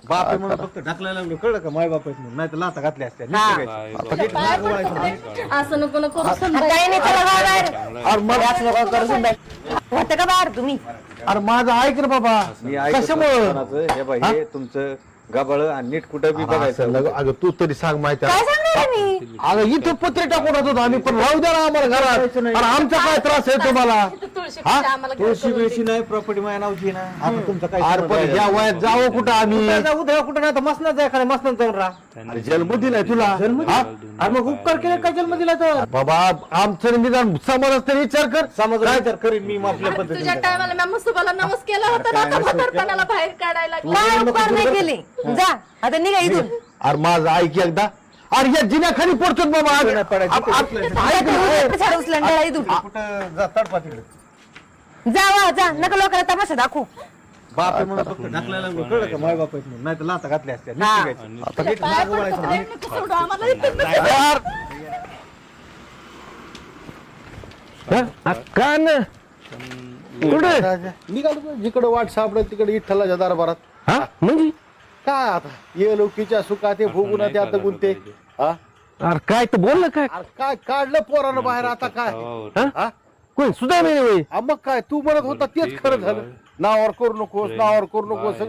बाप आहे म्हणून फक्त ढकलायला लागलो, कळलं का? माय बाप आहेत म्हणून, नाही तर लाथा घातल्या असत्या. असं नको नको काही नाही, चला बाहेर. होतं का बाहेर तुम्ही? अरे माझं ऐक रे बाबा, मी ऐकतो कशामुळं कोणाचं, हे बाई हे तुमचं गबाळ आणि नीट कुठं बी बघायचं. अगं तू तरी सांग माहिती काय सांगणार मी? अगं इथं पत्रे टाकून होतो आम्ही, पण राहू द्या ना आम्हाला घरात. अरे आमचा काय त्रास आहे तुम्हाला? तुळशी आम्हाला घर तुळशी करून बिळशी नाही, प्रॉपर्टी माझ्या नावची ना. आता तुमचं काय अरे पण या वयात जावं कुठं आम्ही? उद्या कुठं नाही तर मसनात जाय, खाली मसनात जाऊन राहा. अरे जन्म दिलाय तुला हा? अरे मग उपकार केले काय जन्म दिला तर? बाबा आमचं निदान समाजात तरी विचार कर. समज काय तर करीन मी आपल्या तुझ्या पद्धतीने. टायमाला मी मस्तुबाला नमस केला होता ना, आता म्हातारपणाला बाहेर काढायला लागला. काय उपकार नाही केले? जा आता निघा इथून. अरे माझं ऐक एकदा. अरे या जिन्याखाली पडतो बाबा आज. नाही पडायचं. ऐक ना. झाड उचलून निघा इथून. कुठं जा तडपा तिकडे. जा जा, नका लोकांना तमाशा दाखवू. बाप आहे म्हणून फक्त ढकलायला लागलो, कळलं का? माय बाप आहेत म्हणून, नाही तर लाथा घातल्या असत्या. नीट हा. निघायचं. नीट मागं वळायचं. नको सोडू आम्हाला इथून. यार. काय ना कुठे निघालो जिकडे वाट सापडेल तिकडे विठ्ठलाच्या दरबारात. हा म्हणजे काय आता ये लोकीच्या सुखात ते भोगून त्यात गुंते. हा? अरे काय तर बोल ना काय अरे काय काढलं पोरानं बाहेर आता काय? हा? कोण सुद्धा नाही होय. मग काय तू म्हणत होता तेच खरं झालं. नावावर करू नकोस, नावावर करू नकोस.